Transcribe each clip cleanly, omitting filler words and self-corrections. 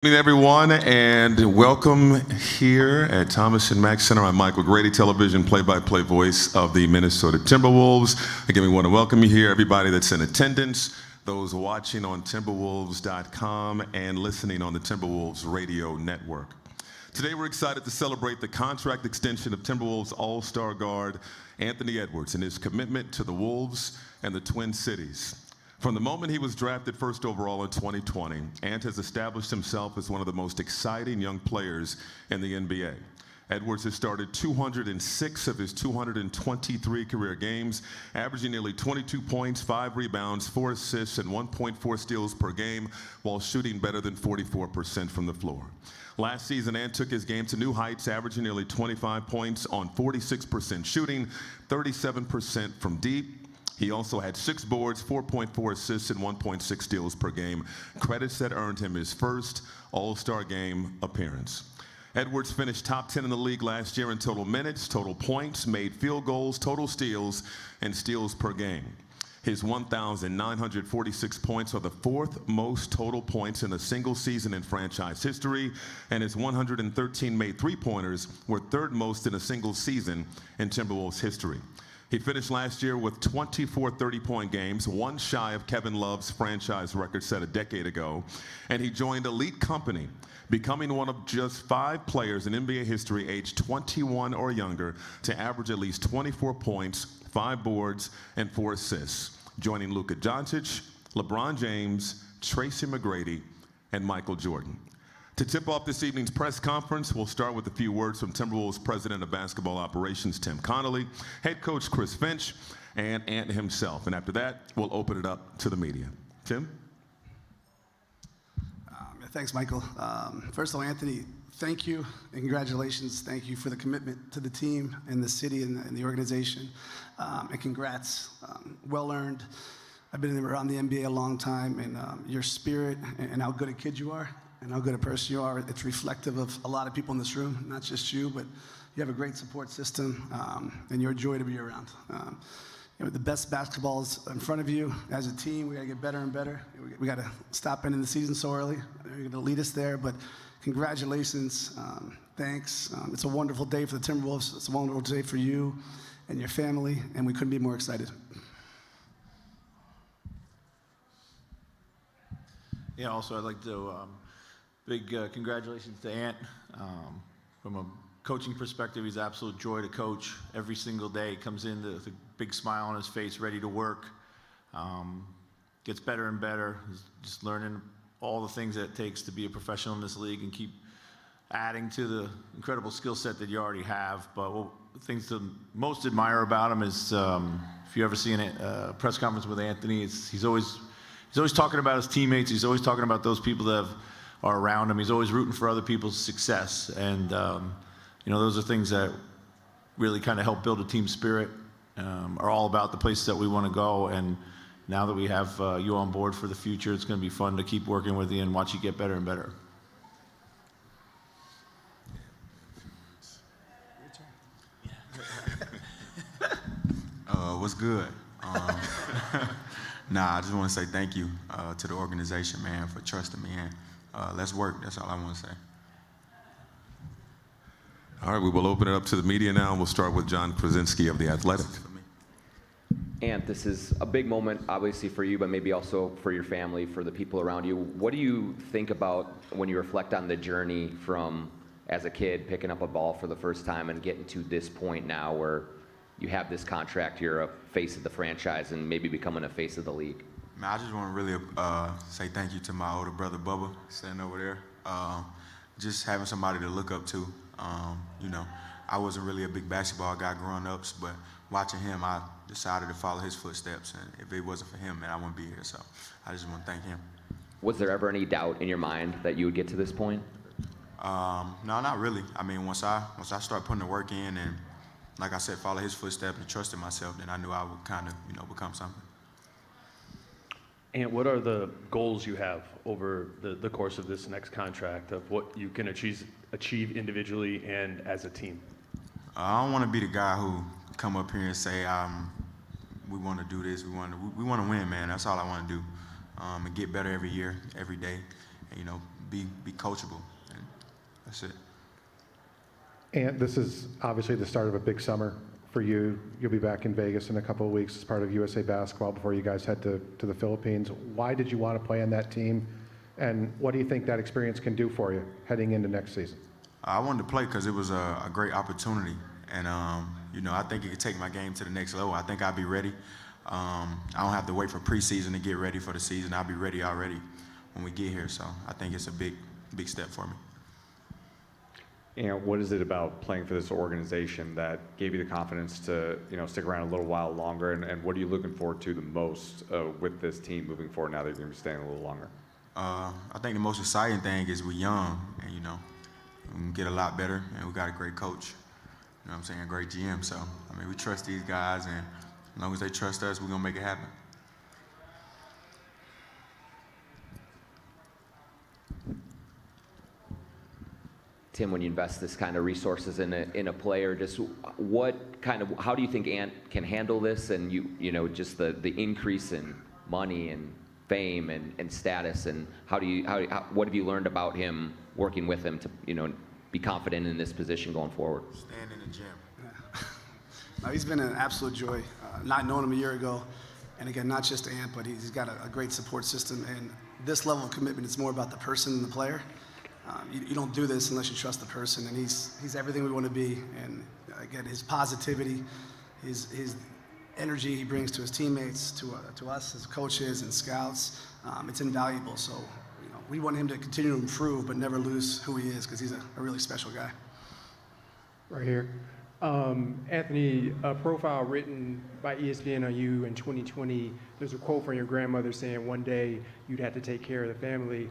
Good evening, everyone, and welcome here at Thomas and Mack Center. I'm Michael Grady, television play-by-play voice of the Minnesota Timberwolves. Again, we want to welcome you here, everybody that's in attendance, those watching on Timberwolves.com and listening on the Timberwolves radio network. Today, we're excited to celebrate the contract extension of Timberwolves All-Star guard Anthony Edwards and his commitment to the Wolves and the Twin Cities. From the moment he was drafted first overall in 2020, Ant has established himself as one of the most exciting young players in the NBA. Edwards has started 206 of his 223 career games, averaging nearly 22 points, 5 rebounds, 4 assists, and 1.4 steals per game, while shooting better than 44% from the floor. Last season, Ant took his game to new heights, averaging nearly 25 points on 46% shooting, 37% from deep. He also had 6 boards, 4.4 assists, and 1.6 steals per game, credits that earned him his first All-Star game appearance. Edwards finished top 10 in the league last year in total minutes, total points, made field goals, total steals, and steals per game. His 1,946 points are the 4th most total points in a single season in franchise history, and his 113 made three-pointers were 3rd most in a single season in Timberwolves history. He finished last year with 24 30-point games, one shy of Kevin Love's franchise record set a decade ago, and he joined elite company, becoming one of just 5 players in NBA history aged 21 or younger to average at least 24 points, 5 boards, and 4 assists, joining Luka Doncic, LeBron James, Tracy McGrady, and Michael Jordan. To tip off this evening's press conference, we'll start with a few words from Timberwolves President of Basketball Operations, Tim Connolly, head coach Chris Finch, and Ant himself. And after that, we'll open it up to the media. Tim? Thanks, Michael. First of all, Anthony, thank you and congratulations. Thank you for the commitment to the team and the city and the organization. And congrats. Well earned. I've been around the NBA a long time, and your spirit and how good a kid you are and how good a person you are, it's reflective of a lot of people in this room, not just you, but you have a great support system, and you're a joy to be around. The best basketball is in front of you. As a team, we got to get better and better. We got to stop ending the season so early. You're going to lead us there, but congratulations. Thanks. It's a wonderful day for the Timberwolves. It's a wonderful day for you and your family, and we couldn't be more excited. Yeah, also I'd like to big congratulations to Ant. From a coaching perspective, he's an absolute joy to coach. Every single day comes in with a big smile on his face, ready to work. Gets better and better. He's just learning all the things that it takes to be a professional in this league and keep adding to the incredible skill set that you already have. But the things to most admire about him is if you ever see a press conference with Anthony, he's always talking about his teammates. He's always talking about those people that are around him. He's always rooting for other people's success. And, those are things that really kind of help build a team spirit, are all about the places that we want to go. And now that we have you on board for the future, it's going to be fun to keep working with you and watch you get better and better. What's good? I just want to say thank you to the organization, man, for trusting me, and let's work. That's all I want to say. All right, we will open it up to the media now, and we'll start with John Krasinski of The Athletic. Ant, this is a big moment, obviously, for you, but maybe also for your family, for the people around you. What do you think about when you reflect on the journey from, as a kid, picking up a ball for the first time and getting to this point now where you have this contract, you're a face of the franchise, and maybe becoming a face of the league? Man, I just want to really say thank you to my older brother, Bubba, sitting over there. Just having somebody to look up to. I wasn't really a big basketball guy growing up, but watching him, I decided to follow his footsteps. And if it wasn't for him, man, I wouldn't be here. So I just want to thank him. Was there ever any doubt in your mind that you would get to this point? No, not really. I mean, once I started putting the work in and, like I said, follow his footsteps and trusted myself, then I knew I would kind of, become something. And what are the goals you have over the course of this next contract of what you can achieve individually and as a team? I don't want to be the guy who come up here and say, we want to do this, we want to win, man. That's all I want to do, and get better every year, every day. And, be coachable. And that's it. And this is obviously the start of a big summer for you. You'll be back in Vegas in a couple of weeks as part of USA Basketball before you guys head to the Philippines. Why did you want to play on that team? And what do you think that experience can do for you heading into next season? I wanted to play because it was a great opportunity. And, you know, I think it could take my game to the next level. I think I'll be ready. I don't have to wait for preseason to get ready for the season. I'll be ready already when we get here. So I think it's a big step for me. And what is it about playing for this organization that gave you the confidence to, you know, stick around a little while longer? And what are you looking forward to the most with this team moving forward now that you're going to be staying a little longer? I think the most exciting thing is we're young, and, you know, we can get a lot better, and we got a great coach. You know what I'm saying? A great GM. So, I mean, we trust these guys, and as long as they trust us, we're going to make it happen. Tim, when you invest this kind of resources in a player, just how do you think Ant can handle this, and you know, just the increase in money and fame and status, and what have you learned about him, working with him to, you know, be confident in this position going forward? Stand in the gym. No, he's been an absolute joy. Not knowing him a year ago, and again, not just Ant, but he's got a great support system. And this level of commitment, it's more about the person than the player. You don't do this unless you trust the person, and he's everything we want to be. And again, his positivity, his energy he brings to his teammates, to us as coaches and scouts, it's invaluable. So, you know, we want him to continue to improve, but never lose who he is, because he's a really special guy. Right here. Anthony, a profile written by ESPN on you in 2020, there's a quote from your grandmother saying one day you'd have to take care of the family.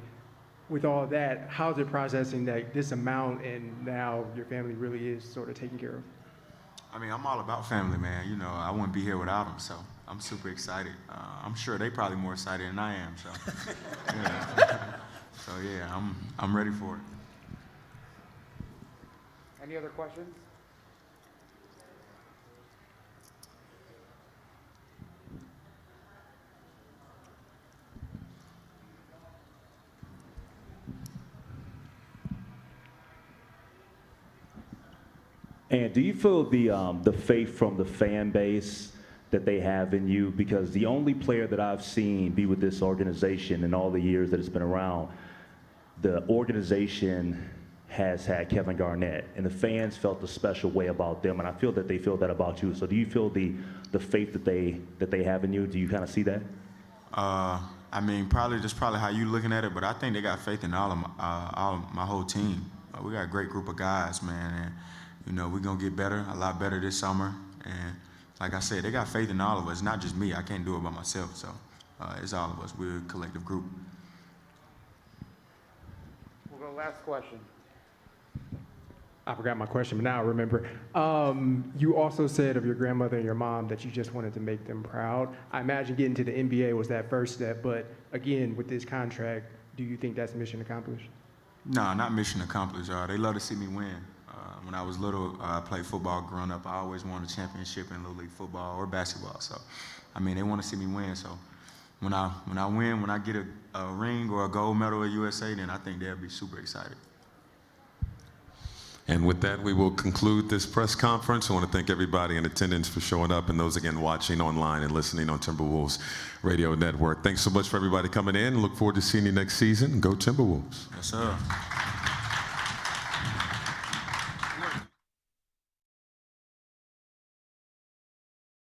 With all that, how's it processing that this amount and now your family really is sort of taken care of? I mean, I'm all about family, man. You know, I wouldn't be here without them, so I'm super excited. I'm sure they probably more excited than I am, so. Yeah. So, yeah, I'm ready for it. Any other questions? And do you feel the faith from the fan base that they have in you? Because the only player that I've seen be with this organization in all the years that it's been around, the organization has had Kevin Garnett, and the fans felt a special way about them, and I feel that they feel that about you. So do you feel the faith that they have in you? Do you kind of see that? I mean, probably how you looking at it, but I think they got faith in all of my whole team. We got a great group of guys, man, and you know, we're gonna get better, a lot better this summer. And like I said, they got faith in all of us, not just me. I can't do it by myself, so it's all of us. We're a collective group. We'll go last question. I forgot my question, but now I remember. You also said of your grandmother and your mom that you just wanted to make them proud. I imagine getting to the NBA was that first step, but again, with this contract, do you think that's mission accomplished? No, not mission accomplished. They love to see me win. When I was little, I played football growing up. I always won a championship in Little League football or basketball. So, I mean, they want to see me win. So, when I win, when I get a ring or a gold medal at USA, then I think they'll be super excited. And with that, we will conclude this press conference. I want to thank everybody in attendance for showing up, and those, again, watching online and listening on Timberwolves Radio Network. Thanks so much for everybody coming in. Look forward to seeing you next season. Go Timberwolves. Yes, sir.